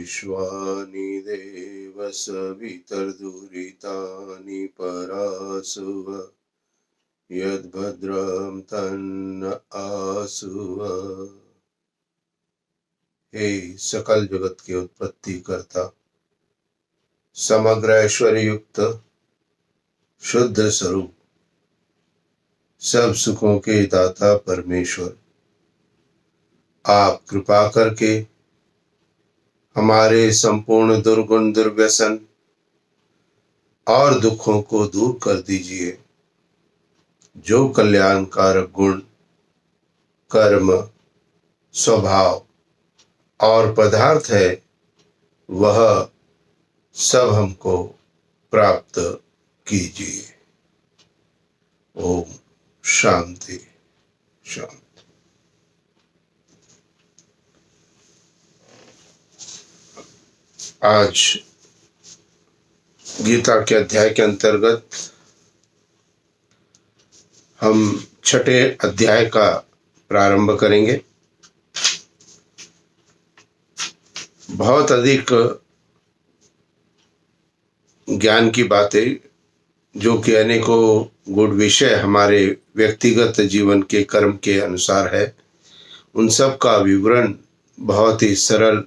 विश्वानि देव सवितर्दुरितानि परासुव यद्भद्रं तन्न आसुव। हे सकल जगत के उत्पत्ति करता, समग्र ऐश्वर्य युक्त शुद्ध स्वरूप, सब सुखों के दाता परमेश्वर, आप कृपा करके हमारे संपूर्ण दुर्गुण दुर्व्यसन और दुखों को दूर कर दीजिए। जो कल्याणकारक गुण, कर्म, स्वभाव और पदार्थ है, वह सब हमको प्राप्त कीजिए। ओम शांति शांति। आज गीता के अध्याय के अंतर्गत हम 6ठे अध्याय का प्रारंभ करेंगे। बहुत अधिक ज्ञान की बातें जो कि अनेकों गुण विषय हमारे व्यक्तिगत जीवन के कर्म के अनुसार है, उन सब का विवरण बहुत ही सरल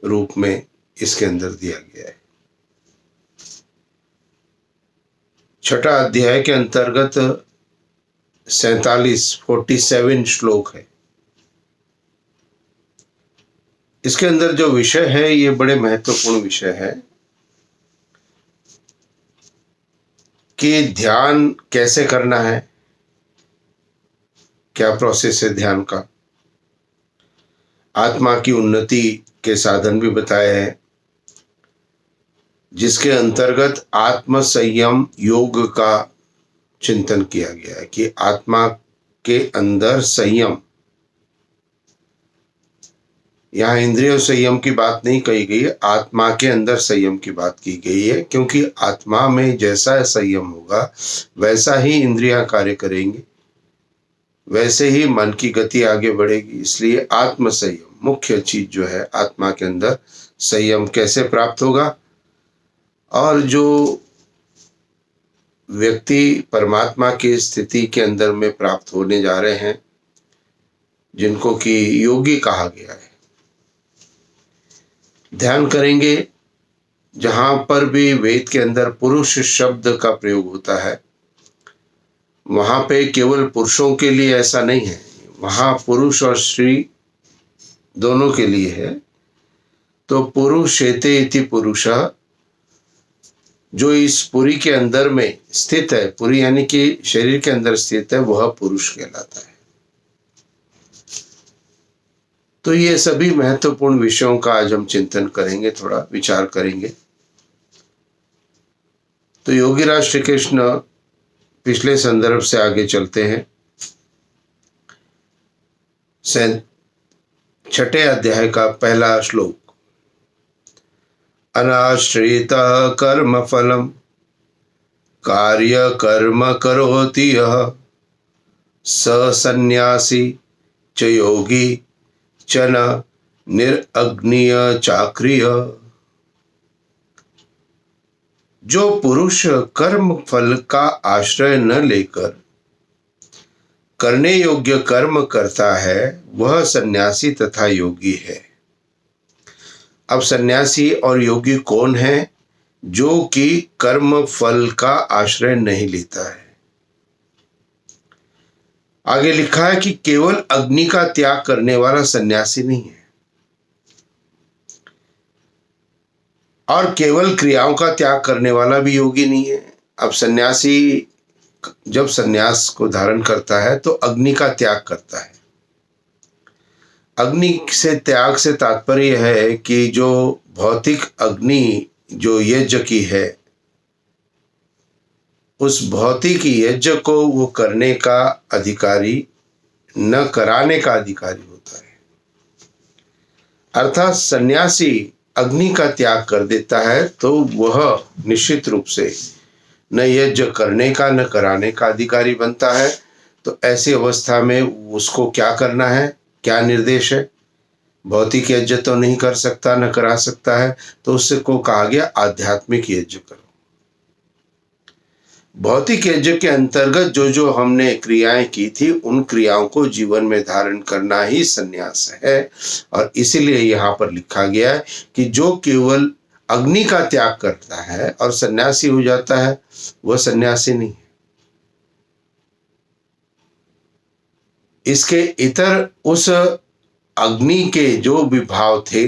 रूप में इसके अंदर दिया गया है। 6ठा अध्याय के अंतर्गत 47 श्लोक है। इसके अंदर जो विषय है, ये बड़े महत्वपूर्ण विषय है कि ध्यान कैसे करना है, क्या प्रोसेस है ध्यान का। आत्मा की उन्नति के साधन भी बताए हैं, जिसके अंतर्गत आत्म संयम योग का चिंतन किया गया है कि आत्मा के अंदर संयम, यहाँ इंद्रिय संयम की बात नहीं कही गई है, आत्मा के अंदर संयम की बात की गई है। क्योंकि आत्मा में जैसा संयम होगा वैसा ही इंद्रियां कार्य करेंगी, वैसे ही मन की गति आगे बढ़ेगी। इसलिए आत्म संयम मुख्य चीज जो है, आत्मा के अंदर संयम कैसे प्राप्त होगा। और जो व्यक्ति परमात्मा की स्थिति के अंदर में प्राप्त होने जा रहे हैं, जिनको कि योगी कहा गया है, ध्यान करेंगे। जहां पर भी वेद के अंदर पुरुष शब्द का प्रयोग होता है, वहां पे केवल पुरुषों के लिए ऐसा नहीं है, वहां पुरुष और स्त्री दोनों के लिए है। तो पुरुषेते इति पुरुषः, जो इस पुरी के अंदर में स्थित है, पुरी यानी कि शरीर के अंदर स्थित है, वह पुरुष कहलाता है। तो ये सभी महत्वपूर्ण विषयों का आज हम चिंतन करेंगे, थोड़ा विचार करेंगे। तो योगीराज श्री कृष्ण पिछले संदर्भ से आगे चलते हैं। 6ठे अध्याय का पहला श्लोक, अनाश्रित कर्म फलम कार्य कर्म करोति यः स सन्यासी च योगी च न निरग्निय चाक्रिय। जो पुरुष कर्म फल का आश्रय न लेकर करने योग्य कर्म करता है, वह सन्यासी तथा योगी है। अब सन्यासी और योगी कौन है? जो कि कर्म फल का आश्रय नहीं लेता है। आगे लिखा है कि केवल अग्नि का त्याग करने वाला सन्यासी नहीं है, और केवल क्रियाओं का त्याग करने वाला भी योगी नहीं है। अब सन्यासी जब सन्यास को धारण करता है तो अग्नि का त्याग करता है। अग्नि से त्याग से तात्पर्य है कि जो भौतिक अग्नि जो यज्ञ की है, उस भौतिक यज्ञ को वो करने का अधिकारी, न कराने का अधिकारी होता है। अर्थात सन्यासी अग्नि का त्याग कर देता है तो वह निश्चित रूप से न यज्ञ करने का न कराने का अधिकारी बनता है। तो ऐसी अवस्था में उसको क्या करना है, क्या निर्देश है? भौतिक यज्ञ तो नहीं कर सकता, न करा सकता है, तो उससे को कहा गया आध्यात्मिक यज्ञ करो। भौतिक यज्ञ के अंतर्गत जो जो हमने क्रियाएं की थी, उन क्रियाओं को जीवन में धारण करना ही सन्यास है। और इसीलिए यहाँ पर लिखा गया है कि जो केवल अग्नि का त्याग करता है और सन्यासी हो जाता है, वह सन्यासी नहीं है। इसके इतर उस अग्नि के जो भी भाव थे,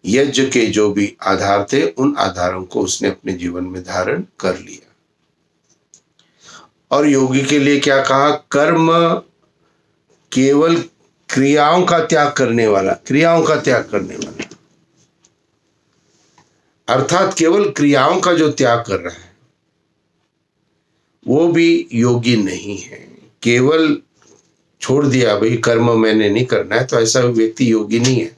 यज्ञ के जो भी आधार थे, उन आधारों को उसने अपने जीवन में धारण कर लिया। और योगी के लिए क्या कहा? कर्म केवल क्रियाओं का त्याग करने वाला, क्रियाओं का त्याग करने वाला, अर्थात केवल क्रियाओं का जो त्याग कर रहा है वो भी योगी नहीं है। केवल छोड़ दिया भाई कर्म मैंने नहीं करना है, तो ऐसा व्यक्ति योगी नहीं है।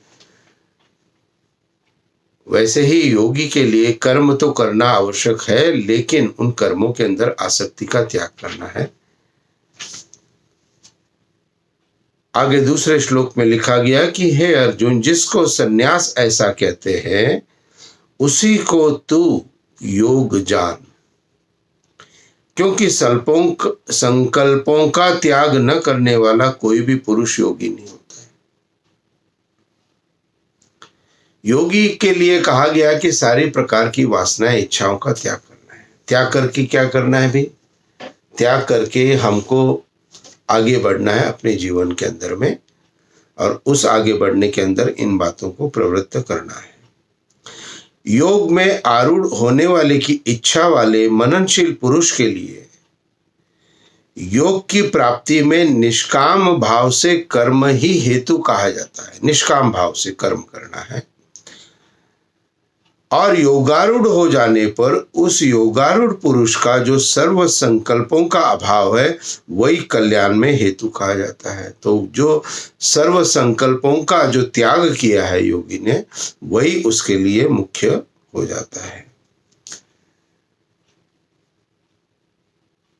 वैसे ही योगी के लिए कर्म तो करना आवश्यक है, लेकिन उन कर्मों के अंदर आसक्ति का त्याग करना है। आगे दूसरे श्लोक में लिखा गया कि हे अर्जुन, जिसको सन्यास ऐसा कहते हैं, उसी को तू योग जान, क्योंकि संकल्पों का त्याग न करने वाला कोई भी पुरुष योगी नहीं होता है। योगी के लिए कहा गया कि सारी प्रकार की वासनाएं, इच्छाओं का त्याग करना है। त्याग करके क्या करना है भी? त्याग करके हमको आगे बढ़ना है अपने जीवन के अंदर में, और उस आगे बढ़ने के अंदर इन बातों को प्रवृत्त करना है। योग में आरूढ़ होने वाले की इच्छा वाले मननशील पुरुष के लिए योग की प्राप्ति में निष्काम भाव से कर्म ही हेतु कहा जाता है। निष्काम भाव से कर्म करना है, और योगारूढ़ हो जाने पर उस योगारूढ़ पुरुष का जो सर्व संकल्पों का अभाव है, वही कल्याण में हेतु कहा जाता है। तो जो सर्व संकल्पों का जो त्याग किया है योगी ने, वही उसके लिए मुख्य हो जाता है।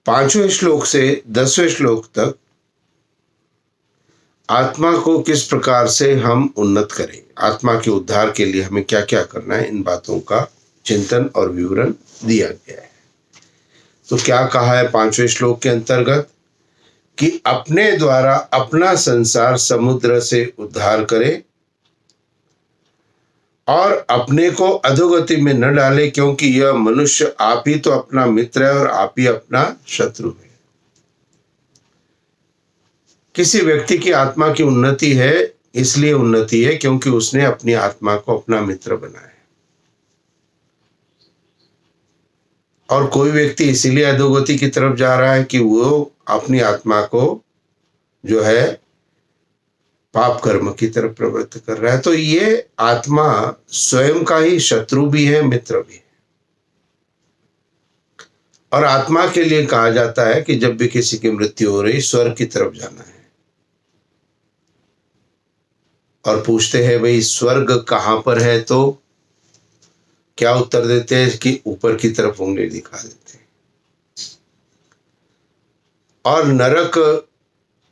5वें श्लोक से 10वें श्लोक तक आत्मा को किस प्रकार से हम उन्नत करें, आत्मा के उद्धार के लिए हमें क्या क्या करना है, इन बातों का चिंतन और विवरण दिया गया है। तो क्या कहा है 5वें श्लोक के अंतर्गत? कि अपने द्वारा अपना संसार समुद्र से उद्धार करे और अपने को अधोगति में न डाले, क्योंकि यह मनुष्य आप ही तो अपना मित्र है और आप ही अपना शत्रु है। किसी व्यक्ति की आत्मा की उन्नति है, इसलिए उन्नति है क्योंकि उसने अपनी आत्मा को अपना मित्र बनाया। और कोई व्यक्ति इसीलिए अधोगति की तरफ जा रहा है कि वो अपनी आत्मा को जो है पाप कर्म की तरफ प्रवृत्त कर रहा है। तो ये आत्मा स्वयं का ही शत्रु भी है, मित्र भी है। और आत्मा के लिए कहा जाता है कि जब भी किसी की मृत्यु हो रही, स्वर्ग की तरफ जाना है। और पूछते हैं भाई स्वर्ग कहाँ पर है, तो क्या उत्तर देते हैं कि ऊपर की तरफ उंगली दिखा देते हैं। और नरक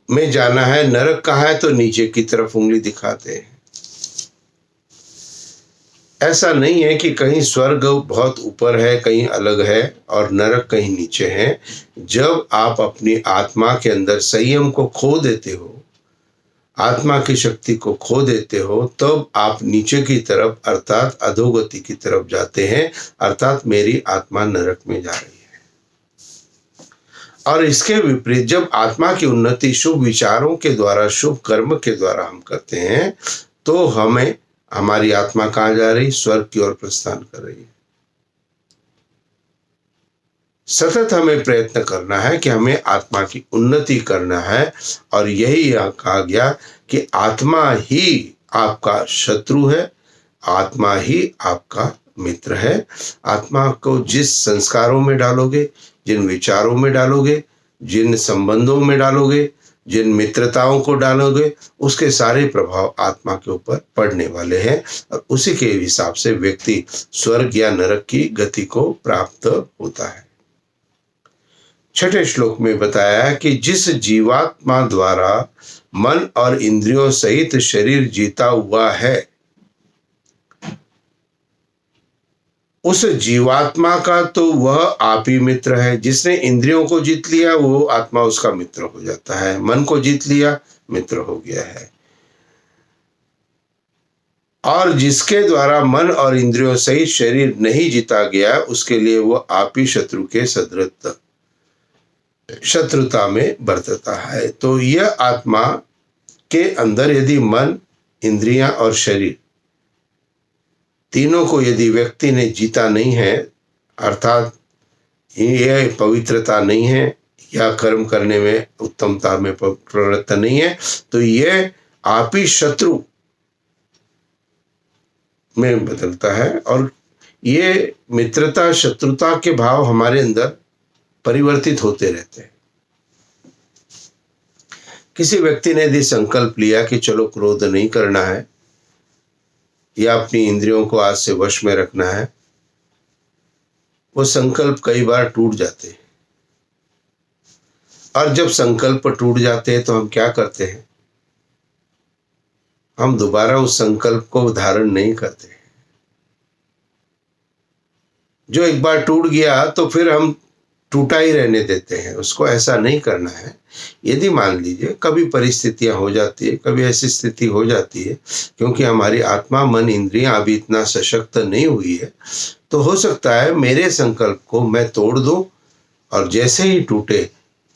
में जाना है, नरक कहाँ है, तो नीचे की तरफ उंगली दिखाते हैं। ऐसा नहीं है कि कहीं स्वर्ग बहुत ऊपर है, कहीं अलग है, और नरक कहीं नीचे है। जब आप अपनी आत्मा के अंदर संयम को खो देते हो, आत्मा की शक्ति को खो देते हो, तब आप नीचे की तरफ अर्थात अधोगति की तरफ जाते हैं, अर्थात मेरी आत्मा नरक में जा रही है। और इसके विपरीत जब आत्मा की उन्नति शुभ विचारों के द्वारा, शुभ कर्म के द्वारा हम करते हैं, तो हमें हमारी आत्मा कहाँ जा रही? स्वर्ग की ओर प्रस्थान कर रही है। सतत हमें प्रयत्न करना है कि हमें आत्मा की उन्नति करना है। और यही यहाँ कहा गया कि आत्मा ही आपका शत्रु है, आत्मा ही आपका मित्र है। आत्मा को जिस संस्कारों में डालोगे, जिन विचारों में डालोगे, जिन संबंधों में डालोगे, जिन मित्रताओं को डालोगे, उसके सारे प्रभाव आत्मा के ऊपर पड़ने वाले हैं, और उसी के हिसाब से व्यक्ति स्वर्ग या नरक की गति को प्राप्त होता है। 6ठे श्लोक में बताया है कि जिस जीवात्मा द्वारा मन और इंद्रियों सहित शरीर जीता हुआ है, उस जीवात्मा का तो वह आप ही मित्र है। जिसने इंद्रियों को जीत लिया वो आत्मा उसका मित्र हो जाता है। मन को जीत लिया, मित्र हो गया है। और जिसके द्वारा मन और इंद्रियों सहित शरीर नहीं जीता गया, उसके लिए वो आप ही शत्रु के सदृश शत्रुता में बरतता है। तो यह आत्मा के अंदर यदि मन, इंद्रियां और शरीर तीनों को यदि व्यक्ति ने जीता नहीं है, अर्थात यह पवित्रता नहीं है या कर्म करने में उत्तमता में प्रवृत्त नहीं है, तो यह आप ही शत्रु में बदलता है। और ये मित्रता शत्रुता के भाव हमारे अंदर परिवर्तित होते रहते हैं। किसी व्यक्ति ने यदि संकल्प लिया कि चलो क्रोध नहीं करना है या अपनी इंद्रियों को आज से वश में रखना है, वो संकल्प कई बार टूट जाते हैं। और जब संकल्प टूट जाते हैं तो हम क्या करते हैं? हम दोबारा उस संकल्प को धारण नहीं करते। जो एक बार टूट गया तो फिर हम टूटा ही रहने देते हैं, उसको ऐसा नहीं करना है। यदि मान लीजिए कभी परिस्थितियां हो जाती है, कभी ऐसी स्थिति हो जाती है क्योंकि हमारी आत्मा, मन, इंद्रियां अभी इतना सशक्त नहीं हुई है, तो हो सकता है मेरे संकल्प को मैं तोड़ दूं और जैसे ही टूटे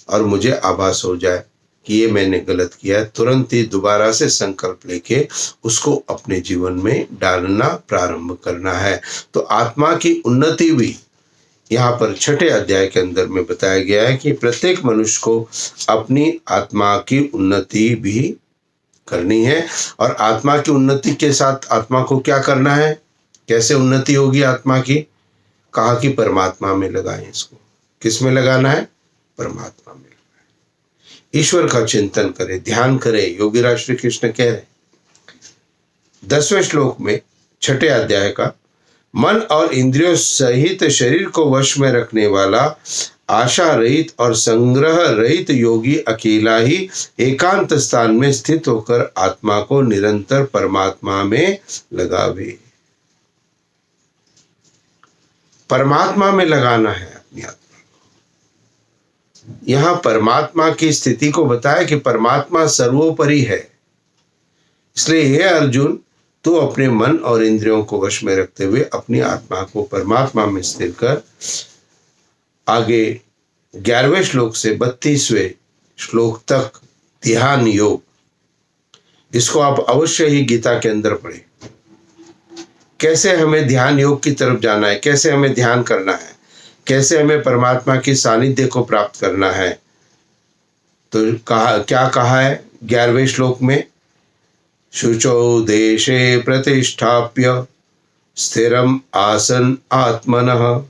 और मुझे आभास हो जाए कि ये मैंने गलत किया है, तुरंत ही दोबारा से संकल्प लेके उसको अपने जीवन में डालना प्रारंभ करना है। तो आत्मा की उन्नति भी यहाँ पर 6 अध्याय के अंदर में बताया गया है कि प्रत्येक मनुष्य को अपनी आत्मा की उन्नति भी करनी है। और आत्मा की उन्नति के साथ आत्मा को क्या करना है? कैसे उन्नति होगी आत्मा की? कहा कि परमात्मा में लगाएं इसको। किस में लगाना है? परमात्मा में। ईश्वर का चिंतन करें, ध्यान करें। योगीराज श्री कृष्ण कह रहे 10वें श्लोक में 6 अध्याय का, मन और इंद्रियों सहित शरीर को वश में रखने वाला आशा रहित और संग्रह रहित योगी अकेला ही एकांत स्थान में स्थित होकर आत्मा को निरंतर परमात्मा में लगावे। परमात्मा में लगाना है अपनी आत्मा। यहां परमात्मा की स्थिति को बताया कि परमात्मा सर्वोपरि है। इसलिए हे अर्जुन, तो अपने मन और इंद्रियों को वश में रखते हुए अपनी आत्मा को परमात्मा में स्थिर कर। आगे 11वें श्लोक से 32वें श्लोक तक ध्यान योग, इसको आप अवश्य ही गीता के अंदर पढ़ें। कैसे हमें ध्यान योग की तरफ जाना है, कैसे हमें ध्यान करना है, कैसे हमें परमात्मा की सानिध्य को प्राप्त करना है। तो क्या कहा है 11वें श्लोक में? शुचौ देशे प्रतिष्ठाप्य स्थिरम आसन आत्मनः।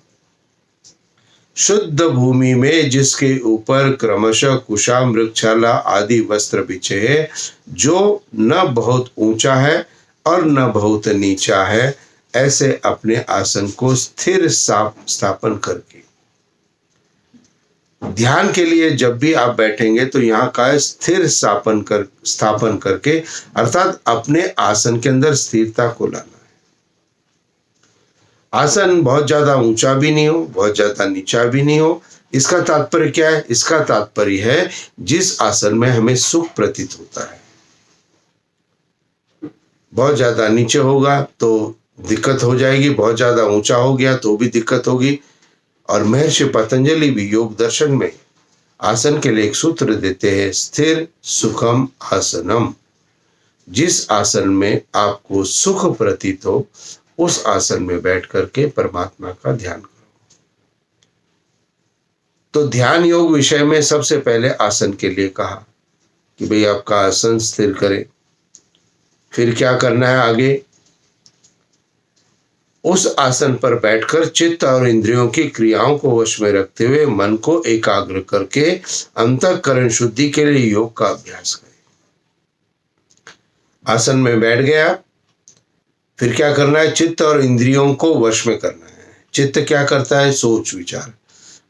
शुद्ध भूमि में जिसके ऊपर क्रमशः कुशा, मृगशाला आदि वस्त्र बिछे हैं, जो न बहुत ऊंचा है और न बहुत नीचा है, ऐसे अपने आसन को स्थिर स्थापन करके। ध्यान के लिए जब भी आप बैठेंगे तो यहाँ का स्थिर स्थापन करके, अर्थात अपने आसन के अंदर स्थिरता को लाना है। आसन बहुत ज्यादा ऊंचा भी नहीं हो, बहुत ज्यादा नीचा भी नहीं हो। इसका तात्पर्य क्या है? इसका तात्पर्य है जिस आसन में हमें सुख प्रतीत होता है। बहुत ज्यादा नीचे होगा तो दिक्कत हो जाएगी, बहुत ज्यादा ऊंचा हो गया तो भी दिक्कत होगी। और महर्षि पतंजलि भी योग दर्शन में आसन के लिए एक सूत्र देते हैं, स्थिर सुखम आसनम। जिस आसन में आपको सुख प्रतीत हो, उस आसन में बैठ करके परमात्मा का ध्यान करो। तो ध्यान योग विषय में सबसे पहले आसन के लिए कहा कि भाई आपका आसन स्थिर करें। फिर क्या करना है आगे? उस आसन पर बैठकर चित्त और इंद्रियों की क्रियाओं को वश में रखते हुए मन को एकाग्र करके अंतःकरण शुद्धि के लिए योग का अभ्यास करें। आसन में बैठ गया, फिर क्या करना है? चित्त और इंद्रियों को वश में करना है। चित्त क्या करता है? सोच विचार।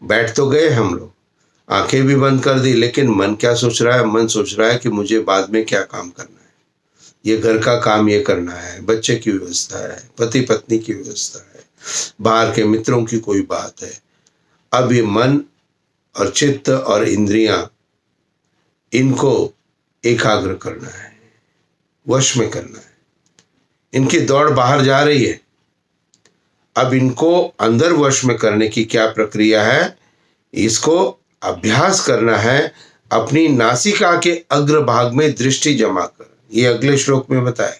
बैठ तो गए हम लोग, आंखें भी बंद कर दी, लेकिन मन क्या सोच रहा है? मन सोच रहा है कि मुझे बाद में क्या काम करना है, ये घर का काम ये करना है, बच्चे की व्यवस्था है, पति पत्नी की व्यवस्था है, बाहर के मित्रों की कोई बात है। अब ये मन और चित्त और इंद्रियां, इनको एकाग्र करना है, वश में करना है। इनकी दौड़ बाहर जा रही है। अब इनको अंदर वश में करने की क्या प्रक्रिया है? इसको अभ्यास करना है अपनी नासिका के अग्रभाग में दृष्टि जमा कर। ये अगले श्लोक में बताए।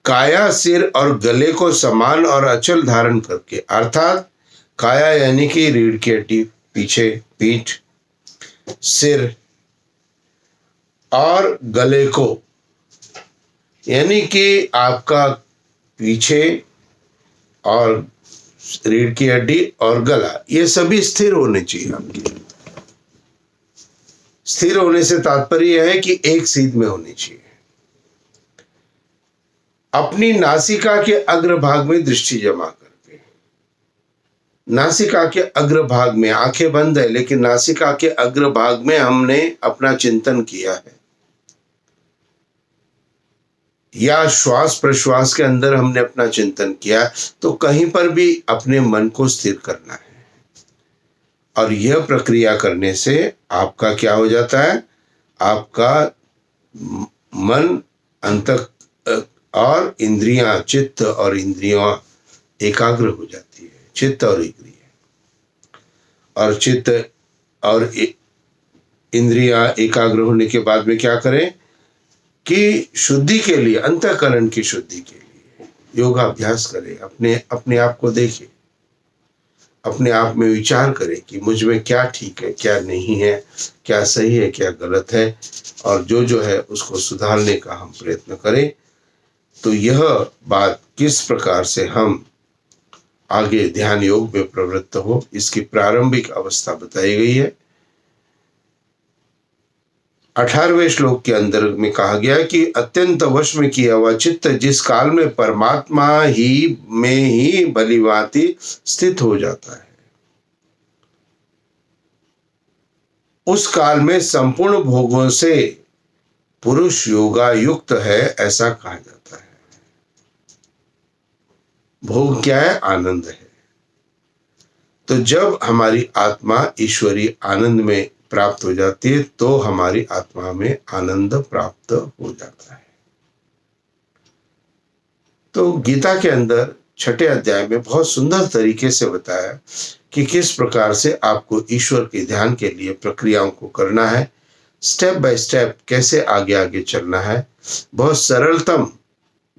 काया, सिर और गले को समान और अचल धारण करके, अर्थात काया यानी कि रीढ़ की हड्डी, पीछे पीठ, सिर और गले को यानी कि आपका पीछे और रीढ़ की हड्डी और गला, ये सभी स्थिर होने चाहिए आपके। स्थिर होने से तात्पर्य है कि एक सीध में होनी चाहिए। अपनी नासिका के अग्रभाग में दृष्टि जमा करके, नासिका के अग्रभाग में, आंखें बंद है लेकिन नासिका के अग्रभाग में हमने अपना चिंतन किया है, या श्वास प्रश्वास के अंदर हमने अपना चिंतन किया, तो कहीं पर भी अपने मन को स्थिर करना है। और यह प्रक्रिया करने से आपका क्या हो जाता है? आपका मन, अंत और इंद्रियां, चित्त और इंद्रियां एकाग्र हो जाती है। चित्त और इंद्रियां, और चित्त और इंद्रियां एकाग्र होने के बाद में क्या करें कि शुद्धि के लिए, अंतःकरण की शुद्धि के लिए योगाभ्यास करें। अपने आप को देखें, अपने आप में विचार करें कि मुझ में क्या ठीक है, क्या नहीं है, क्या सही है, क्या गलत है, और जो है उसको सुधारने का हम प्रयत्न करें। तो यह बात किस प्रकार से हम आगे ध्यान योग में प्रवृत्त हो, इसकी प्रारंभिक अवस्था बताई गई है। 18वें श्लोक के अंदर में कहा गया कि अत्यंत वश में किया हुआ चित्त जिस काल में परमात्मा ही में ही भलीभांति स्थित हो जाता है, उस काल में संपूर्ण भोगों से पुरुष योगा युक्त है, ऐसा कहा जाता है। भोग क्या है? आनंद है। तो जब हमारी आत्मा ईश्वरीय आनंद में प्राप्त हो जाती है, तो हमारी आत्मा में आनंद प्राप्त हो जाता है। तो गीता के अंदर 6ठे अध्याय में बहुत सुंदर तरीके से बताया कि किस प्रकार से आपको ईश्वर के ध्यान के लिए प्रक्रियाओं को करना है, स्टेप बाय स्टेप कैसे आगे आगे चलना है, बहुत सरलतम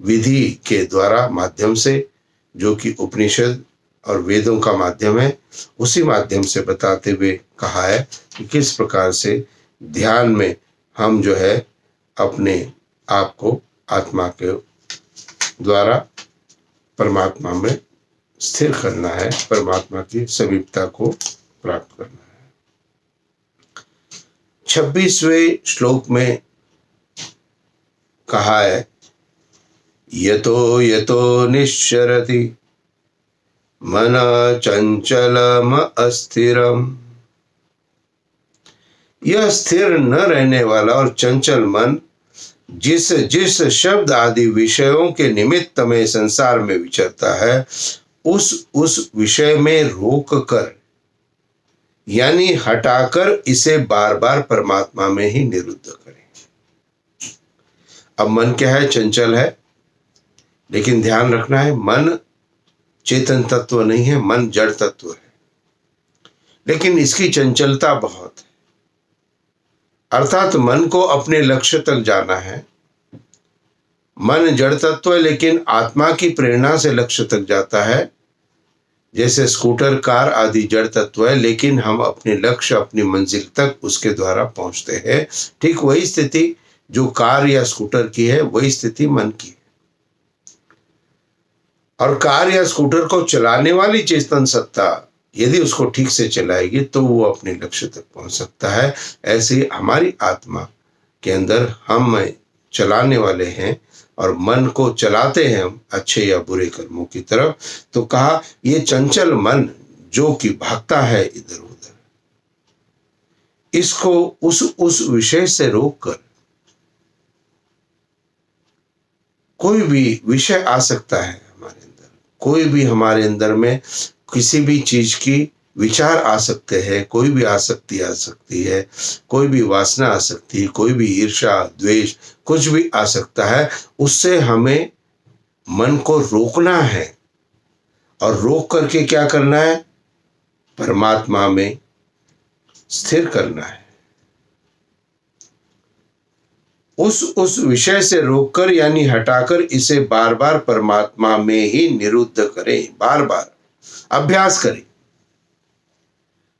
विधि के द्वारा, माध्यम से, जो कि उपनिषद और वेदों का माध्यम है, उसी माध्यम से बताते हुए कहा है कि किस प्रकार से ध्यान में हम जो है अपने आप को आत्मा के द्वारा परमात्मा में स्थिर करना है, परमात्मा की समीपता को प्राप्त करना है। 26वें श्लोक में कहा है, यतो यतो निश्चरति मन चंचलम अस्थिरम। यह स्थिर न रहने वाला और चंचल मन जिस जिस शब्द आदि विषयों के निमित्त में संसार में विचरता है, उस विषय में रोक कर यानी हटाकर इसे बार बार परमात्मा में ही निरुद्ध करें। अब मन क्या है? चंचल है, लेकिन ध्यान रखना है मन चेतन तत्व नहीं है, मन जड़ तत्व है, लेकिन इसकी चंचलता बहुत है। अर्थात मन को अपने लक्ष्य तक जाना है। मन जड़ तत्व है, लेकिन आत्मा की प्रेरणा से लक्ष्य तक जाता है। जैसे स्कूटर, कार आदि जड़ तत्व है, लेकिन हम अपने लक्ष्य, अपनी मंजिल तक उसके द्वारा पहुंचते हैं। ठीक वही स्थिति जो कार या स्कूटर की है, वही स्थिति मन की है। और कार या स्कूटर को चलाने वाली चेतन सत्ता यदि उसको ठीक से चलाएगी तो वो अपने लक्ष्य तक पहुंच सकता है। ऐसे ही हमारी आत्मा के अंदर हम चलाने वाले हैं और मन को चलाते हैं हम अच्छे या बुरे कर्मों की तरफ। तो कहा ये चंचल मन जो कि भागता है इधर उधर, इसको उस विषय से रोककर कोई भी विषय आ सकता है हमारे अंदर, कोई भी हमारे अंदर में किसी भी चीज की विचार आ सकते हैं, कोई भी आसक्ति आ सकती है, कोई भी वासना आ सकती है, कोई भी ईर्ष्या द्वेष कुछ भी आ सकता है। उससे हमें मन को रोकना है और रोक करके क्या करना है, परमात्मा में स्थिर करना है। उस विषय से रोककर यानी हटाकर इसे बार बार परमात्मा में ही निरुद्ध करें, बार बार अभ्यास करें।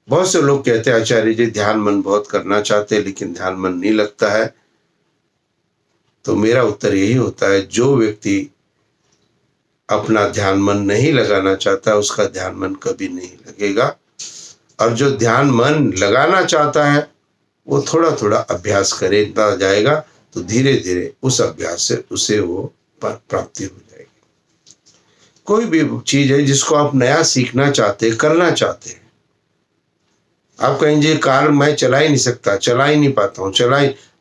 बहुत से लोग कहते हैं आचार्य जी ध्यान मन बहुत करना चाहते हैं लेकिन ध्यान मन नहीं लगता है। तो मेरा उत्तर यही होता है, जो व्यक्ति अपना ध्यान मन नहीं लगाना चाहता उसका ध्यान मन कभी नहीं लगेगा, और जो ध्यान मन लगाना चाहता है वो थोड़ा थोड़ा अभ्यास करता जाएगा तो धीरे धीरे उस अभ्यास से उसे वो प्राप्ति हो जाएगी। कोई भी चीज है जिसको आप नया सीखना चाहते, करना चाहते हैं, आप कहेंगे कार मैं चला ही नहीं सकता, चला ही नहीं पाता हूँ,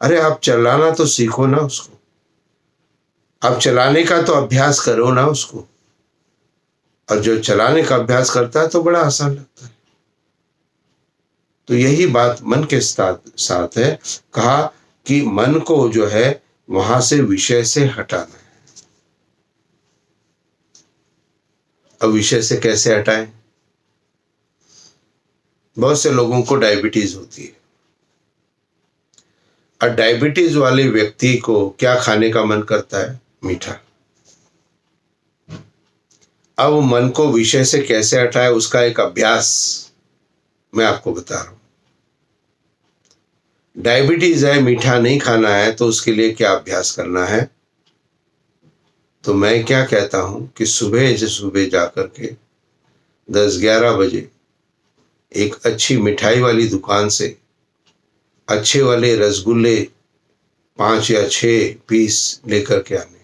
अरे आप चलाना तो सीखो ना उसको, आप चलाने का तो अभ्यास करो ना उसको। और जो चलाने का अभ्यास करता है तो बड़ा आसान लगता है। तो यही बात मन के साथ है, कहा कि मन को जो है वहां से विषय से हटाना है। अब विषय से कैसे हटाएं? बहुत से लोगों को डायबिटीज होती है, और डायबिटीज वाले व्यक्ति को क्या खाने का मन करता है? मीठा। अब मन को विषय से कैसे हटाए उसका एक अभ्यास मैं आपको बता रहा हूं। डायबिटीज है, मीठा नहीं खाना है, तो उसके लिए क्या अभ्यास करना है? तो मैं क्या कहता हूं कि सुबह जाकर के 10-11 बजे एक अच्छी मिठाई वाली दुकान से अच्छे वाले रसगुल्ले 5 या 6 पीस लेकर के आने।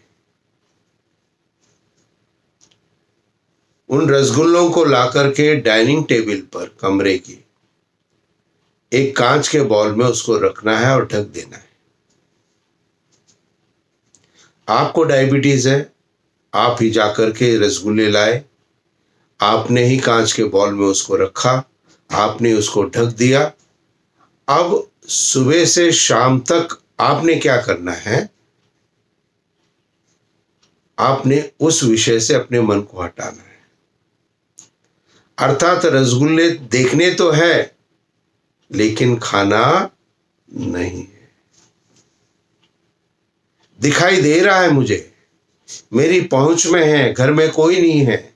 उन रसगुल्लों को लाकर के डाइनिंग टेबल पर कमरे की एक कांच के बॉल में उसको रखना है और ढक देना है। आपको डायबिटीज है, आप ही जाकर के रसगुल्ले लाए, आपने ही कांच के बॉल में उसको रखा, आपने उसको ढक दिया। अब सुबह से शाम तक आपने क्या करना है? आपने उस विषय से अपने मन को हटाना है। अर्थात रसगुल्ले देखने तो है लेकिन खाना नहीं है। दिखाई दे रहा है मुझे, मेरी पहुंच में है, घर में कोई नहीं है,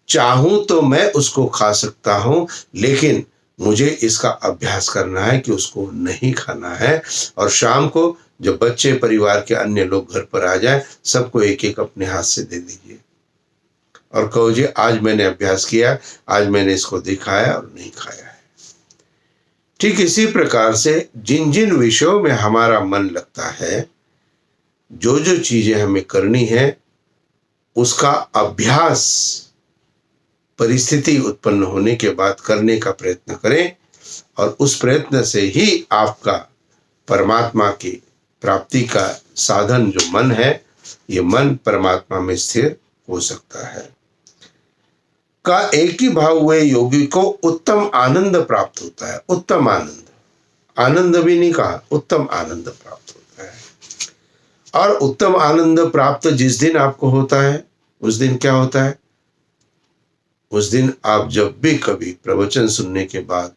चाहूं तो मैं उसको खा सकता हूं, लेकिन मुझे इसका अभ्यास करना है कि उसको नहीं खाना है। और शाम को जब बच्चे परिवार के अन्य लोग घर पर आ जाए, सबको एक एक अपने हाथ से दे दीजिए और कहो जी आज मैंने अभ्यास किया, आज मैंने इसको दिखाया और नहीं खाया है। ठीक इसी प्रकार से जिन जिन विषयों में हमारा मन लगता है, जो जो चीजें हमें करनी है, उसका अभ्यास परिस्थिति उत्पन्न होने के बाद करने का प्रयत्न करें, और उस प्रयत्न से ही आपका परमात्मा की प्राप्ति का साधन जो मन है, ये मन परमात्मा में स्थिर हो सकता है। का एक ही भाव हुए योगी को उत्तम आनंद प्राप्त होता है। उत्तम आनंद, आनंद भी नहीं कहा, उत्तम आनंद प्राप्त होता है। और उत्तम आनंद प्राप्त जिस दिन आपको होता है, उस दिन क्या होता है? उस दिन आप जब भी कभी प्रवचन सुनने के बाद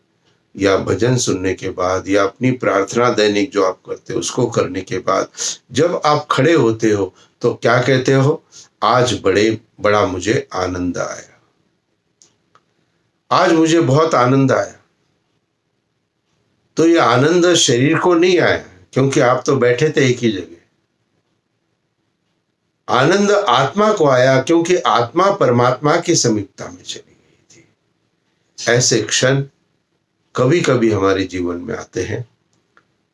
या भजन सुनने के बाद या अपनी प्रार्थना दैनिक जो आप करते हो उसको करने के बाद जब आप खड़े होते हो तो क्या कहते हो? आज बड़ा मुझे आनंद आया, आज मुझे बहुत आनंद आया। तो ये आनंद शरीर को नहीं आया क्योंकि आप तो बैठे थे एक ही जगह। आनंद आत्मा को आया क्योंकि आत्मा परमात्मा की समीपता में चली गई थी। ऐसे क्षण कभी कभी हमारे जीवन में आते हैं।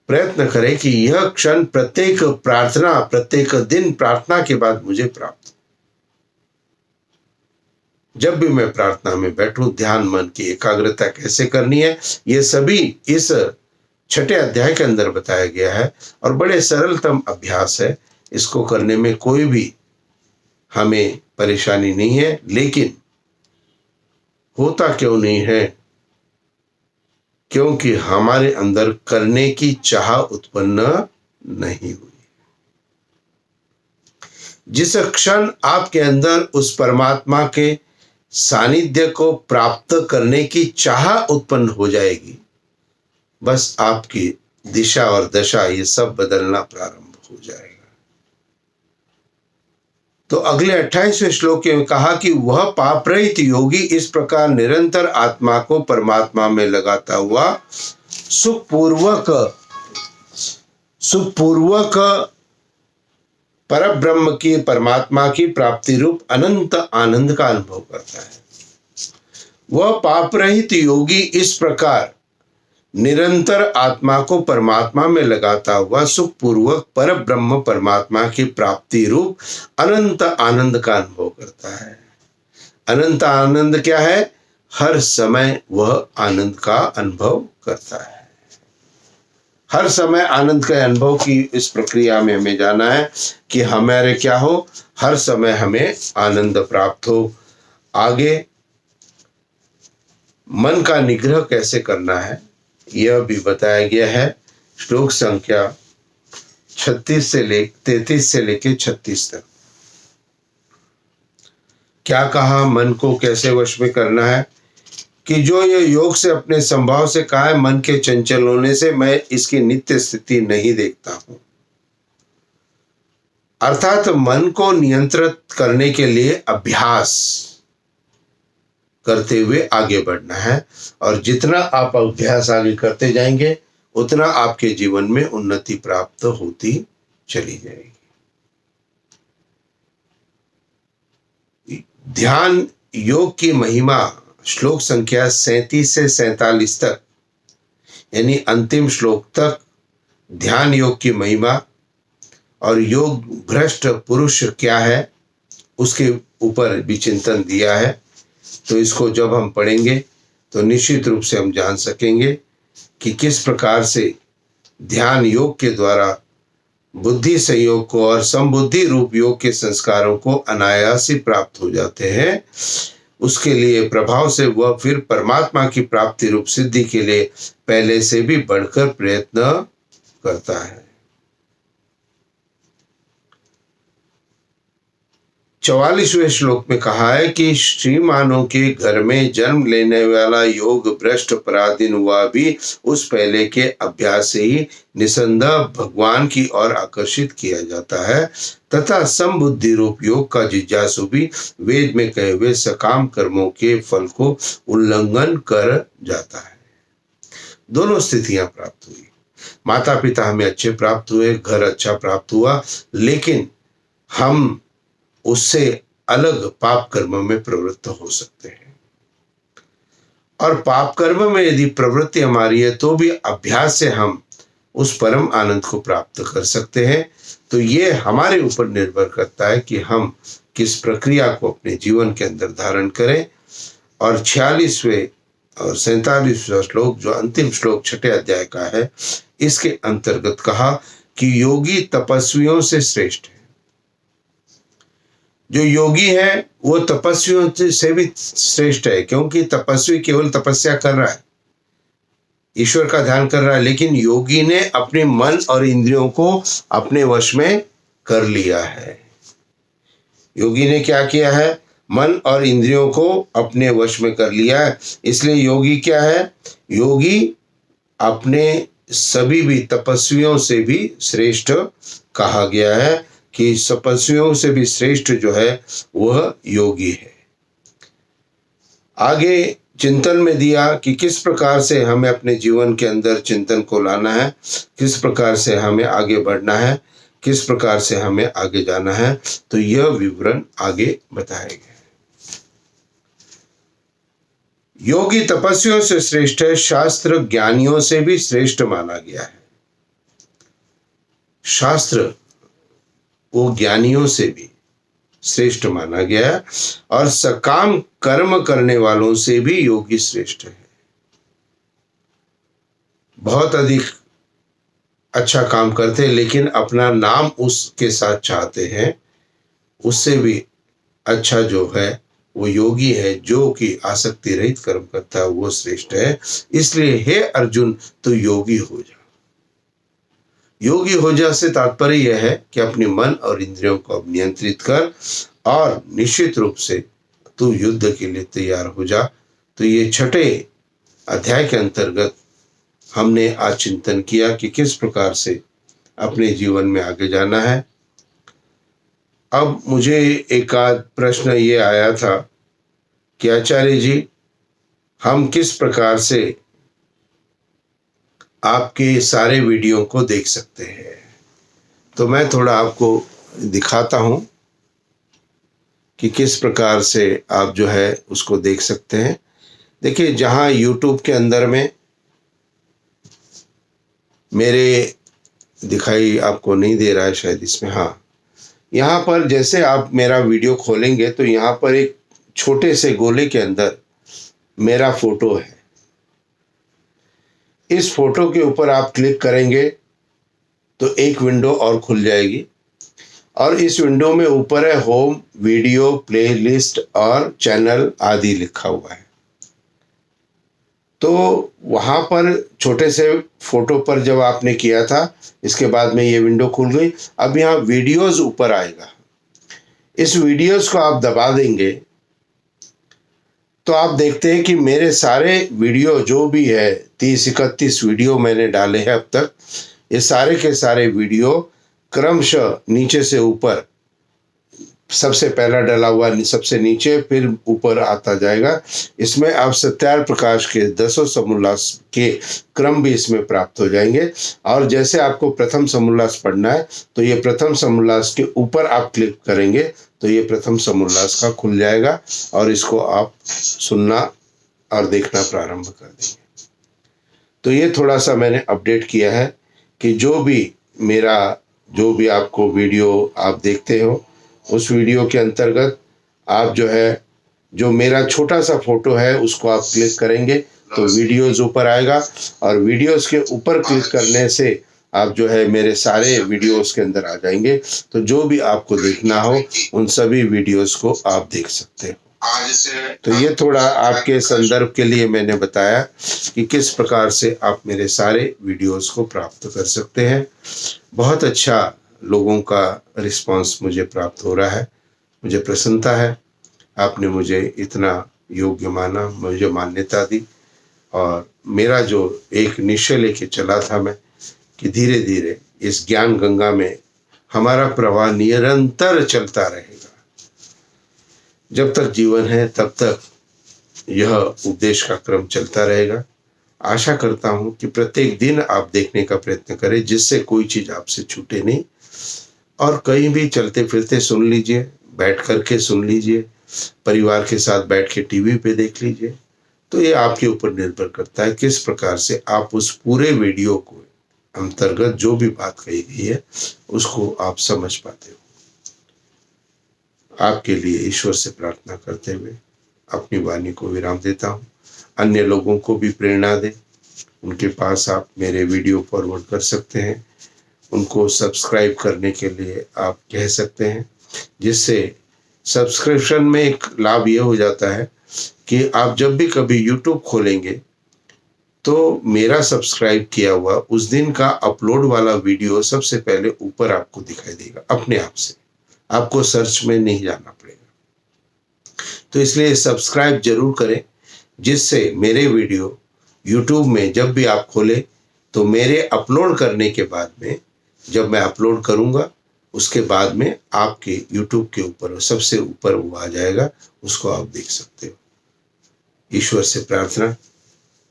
प्रयत्न करें कि यह क्षण प्रत्येक प्रार्थना, प्रत्येक दिन प्रार्थना के बाद मुझे प्राप्त। जब भी मैं प्रार्थना में बैठूं, ध्यान मन की एकाग्रता कैसे करनी है, ये सभी इस 6 अध्याय के अंदर बताया गया है और बड़े सरलतम अभ्यास है। इसको करने में कोई भी हमें परेशानी नहीं है। लेकिन होता क्यों नहीं है? क्योंकि हमारे अंदर करने की चाह उत्पन्न नहीं हुई। जिस क्षण आपके अंदर उस परमात्मा के सानिध्य को प्राप्त करने की चाह उत्पन्न हो जाएगी, बस आपकी दिशा और दशा ये सब बदलना प्रारंभ हो जाएगा। तो अगले 28वें श्लोक में कहा कि वह पाप रहित योगी इस प्रकार निरंतर आत्मा को परमात्मा में लगाता हुआ सुखपूर्वक परब्रह्म की परमात्मा की प्राप्ति रूप अनंत आनंद का अनुभव करता है। वह पाप रहित योगी इस प्रकार निरंतर आत्मा को परमात्मा में लगाता हुआ सुखपूर्वक परब्रह्म परमात्मा की प्राप्ति रूप अनंत आनंद का अनुभव करता है। अनंत आनंद क्या है? हर समय वह आनंद का अनुभव करता है। हर समय आनंद के अनुभव की इस प्रक्रिया में हमें जाना है कि हमारे क्या हो, हर समय हमें आनंद प्राप्त हो। आगे मन का निग्रह कैसे करना है यह भी बताया गया है। श्लोक संख्या 33 से लेके 36 तक क्या कहा? मन को कैसे वश में करना है कि जो ये योग से अपने संभाव से कहा है, मन के चंचल होने से मैं इसकी नित्य स्थिति नहीं देखता हूं। अर्थात मन को नियंत्रित करने के लिए अभ्यास करते हुए आगे बढ़ना है और जितना आप अभ्यास आगे करते जाएंगे उतना आपके जीवन में उन्नति प्राप्त होती चली जाएगी। ध्यान योग की महिमा श्लोक संख्या 37 से 47 तक यानी अंतिम श्लोक तक ध्यान योग की महिमा और योग भ्रष्ट पुरुष क्या है उसके ऊपर भी चिंतन दिया है। तो इसको जब हम पढ़ेंगे तो निश्चित रूप से हम जान सकेंगे कि किस प्रकार से ध्यान योग के द्वारा बुद्धि संयोग को और संबुद्धि रूप योग के संस्कारों को अनायास ही प्राप्त हो जाते हैं। उसके लिए प्रभाव से वह फिर परमात्मा की प्राप्ति रूप सिद्धि के लिए पहले से भी बढ़कर प्रयत्न करता है। 44वें श्लोक में कहा है कि श्रीमानों के घर में जन्म लेने वाला योग भ्रष्ट पराधीन हुआ भी उस पहले के अभ्यास से ही निसंदेह भगवान की ओर आकर्षित किया जाता है तथा संबुद्धि रूप योग का जिज्ञासु भी वेद में कहे हुए सकाम कर्मों के फल को उल्लंघन कर जाता है। दोनों स्थितियां प्राप्त हुई। माता पिता हमें अच्छे प्राप्त हुए, घर अच्छा प्राप्त हुआ, लेकिन हम उससे अलग पाप कर्म में प्रवृत्त हो सकते हैं। और पाप कर्म में यदि प्रवृत्ति हमारी है तो भी अभ्यास से हम उस परम आनंद को प्राप्त कर सकते हैं। तो ये हमारे ऊपर निर्भर करता है कि हम किस प्रक्रिया को अपने जीवन के अंदर धारण करें। और 46वें और 47वां श्लोक जो अंतिम श्लोक 6 अध्याय का है, इसके अंतर्गत कहा कि योगी तपस्वियों से श्रेष्ठ है। जो योगी है वो तपस्वियों से भी श्रेष्ठ है, क्योंकि तपस्वी केवल तपस्या कर रहा है, ईश्वर का ध्यान कर रहा है, लेकिन योगी ने अपने मन और इंद्रियों को अपने वश में कर लिया है। योगी ने क्या किया है? मन और इंद्रियों को अपने वश में कर लिया है। इसलिए योगी क्या है? योगी अपने सभी भी तपस्वियों से भी श्रेष्ठ कहा गया है कि तपस्वियों से भी श्रेष्ठ जो है वह योगी है। आगे चिंतन में दिया कि किस प्रकार से हमें अपने जीवन के अंदर चिंतन को लाना है, किस प्रकार से हमें आगे बढ़ना है, किस प्रकार से हमें आगे जाना है। तो यह विवरण आगे बताया गया। योगी तपस्वियों से श्रेष्ठ है, शास्त्र ज्ञानियों से भी श्रेष्ठ माना गया है। शास्त्र वो ज्ञानियों से भी श्रेष्ठ माना गया है और सकाम कर्म करने वालों से भी योगी श्रेष्ठ है। बहुत अधिक अच्छा काम करते हैं लेकिन अपना नाम उसके साथ चाहते हैं, उससे भी अच्छा जो है वो योगी है, जो कि आसक्ति रहित कर्म करता है, वो श्रेष्ठ है। इसलिए हे अर्जुन, तू योगी हो जा। योगी हो जा से तात्पर्य यह है कि अपने मन और इंद्रियों को अब नियंत्रित कर और निश्चित रूप से तू युद्ध के लिए तैयार हो जा। तो ये छठे अध्याय के अंतर्गत हमने आज चिंतन किया कि किस प्रकार से अपने जीवन में आगे जाना है। अब मुझे एक आध प्रश्न ये आया था कि आचार्य जी, हम किस प्रकार से आपके सारे वीडियो को देख सकते हैं? तो मैं थोड़ा आपको दिखाता हूं कि किस प्रकार से आप जो है उसको देख सकते हैं। देखिए, जहां YouTube के अंदर में मेरे दिखाई आपको नहीं दे रहा है शायद इसमें, हाँ, यहाँ पर जैसे आप मेरा वीडियो खोलेंगे तो यहाँ पर एक छोटे से गोले के अंदर मेरा फोटो है। इस फोटो के ऊपर आप क्लिक करेंगे तो एक विंडो और खुल जाएगी और इस विंडो में ऊपर है होम, वीडियो, प्लेलिस्ट और चैनल आदि लिखा हुआ है। तो वहां पर छोटे से फोटो पर जब आपने किया था, इसके बाद में ये विंडो खुल गई। अब यहाँ वीडियोस ऊपर आएगा, इस वीडियोस को आप दबा देंगे तो आप देखते हैं कि मेरे सारे वीडियो जो भी है 30-31 वीडियो मैंने डाले हैं अब तक, ये सारे के सारे वीडियो क्रमशः नीचे से ऊपर, सबसे पहला डला हुआ सबसे नीचे, फिर ऊपर आता जाएगा। इसमें आप सत्यार प्रकाश के 10 समोल्लास के क्रम भी इसमें प्राप्त हो जाएंगे। और जैसे आपको प्रथम समोल्लास पढ़ना है तो ये प्रथम समोल्लास के ऊपर आप क्लिक करेंगे तो ये प्रथम समोल्लास का खुल जाएगा और इसको आप सुनना और देखना प्रारंभ कर देंगे। तो ये थोड़ा सा मैंने अपडेट किया है कि जो भी आपको वीडियो आप देखते हो, उस वीडियो के अंतर्गत आप जो है, जो मेरा छोटा सा फोटो है उसको आप क्लिक करेंगे तो वीडियोस ऊपर आएगा और वीडियोस के ऊपर क्लिक करने से आप जो है मेरे सारे वीडियोस के अंदर आ जाएंगे। तो जो भी आपको देखना हो उन सभी वीडियोस को आप देख सकते हो। तो ये थोड़ा आपके संदर्भ के लिए मैंने बताया कि किस प्रकार से आप मेरे सारे वीडियोस को प्राप्त कर सकते हैं। बहुत अच्छा लोगों का रिस्पांस मुझे प्राप्त हो रहा है, मुझे प्रसन्नता है। आपने मुझे इतना योग्य माना, मुझे मान्यता दी और मेरा जो एक निश्चय लेके चला था मैं कि धीरे धीरे इस ज्ञान गंगा में हमारा प्रवाह निरंतर चलता रहेगा। जब तक जीवन है तब तक यह उपदेश का क्रम चलता रहेगा। आशा करता हूं कि प्रत्येक दिन आप देखने का प्रयत्न करें जिससे कोई चीज आपसे छूटे नहीं, और कहीं भी चलते फिरते सुन लीजिए, बैठ करके सुन लीजिए, परिवार के साथ बैठ के टीवी पे देख लीजिए। तो ये आपके ऊपर निर्भर करता है किस प्रकार से आप उस पूरे वीडियो को अंतर्गत जो भी बात कही गई है उसको आप समझ पाते हो। आपके लिए ईश्वर से प्रार्थना करते हुए अपनी वाणी को विराम देता हूँ। अन्य लोगों को भी प्रेरणा दें, उनके पास आप मेरे वीडियो फॉरवर्ड कर सकते हैं, उनको सब्सक्राइब करने के लिए आप कह सकते हैं, जिससे सब्सक्रिप्शन में एक लाभ ये हो जाता है कि आप जब भी कभी YouTube खोलेंगे तो मेरा सब्सक्राइब किया हुआ उस दिन का अपलोड वाला वीडियो सबसे पहले ऊपर आपको दिखाई देगा अपने आप से, आपको सर्च में नहीं जाना पड़ेगा। तो इसलिए सब्सक्राइब जरूर करें, जिससे मेरे वीडियो YouTube में जब भी आप खोलें तो मेरे अपलोड करने के बाद में, जब मैं अपलोड करूंगा उसके बाद में आपके YouTube के ऊपर सबसे ऊपर वो आ जाएगा, उसको आप देख सकते हो। ईश्वर से प्रार्थना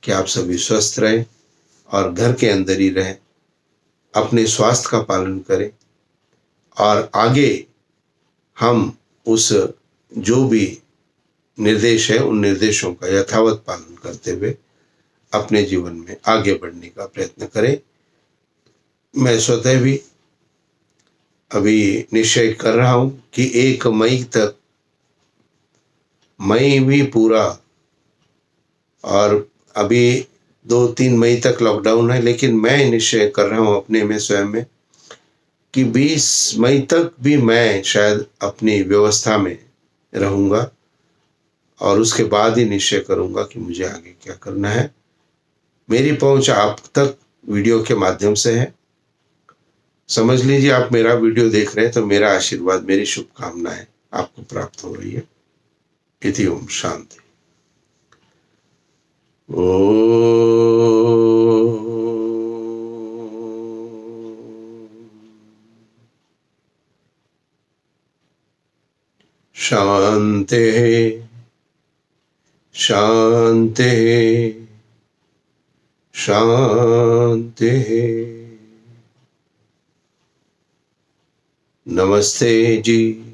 कि आप सभी स्वस्थ रहें और घर के अंदर ही रहें, अपने स्वास्थ्य का पालन करें और आगे हम उस जो भी निर्देश है उन निर्देशों का यथावत पालन करते हुए अपने जीवन में आगे बढ़ने का प्रयत्न करें। मैं स्वतः भी अभी निश्चय कर रहा हूं कि 1 मई तक, मई भी पूरा, और अभी 2-3 मई तक लॉकडाउन है, लेकिन मैं निश्चय कर रहा हूँ अपने में, स्वयं में, कि 20 मई तक भी मैं शायद अपनी व्यवस्था में रहूँगा और उसके बाद ही निश्चय करूँगा कि मुझे आगे क्या करना है। मेरी पहुँच आप तक वीडियो के माध्यम से है। समझ लीजिए आप मेरा वीडियो देख रहे हैं तो मेरा आशीर्वाद, मेरी शुभकामनाएं आपको प्राप्त हो रही है। इति ओम शांति। शांति शांति शांति। नमस्ते जी।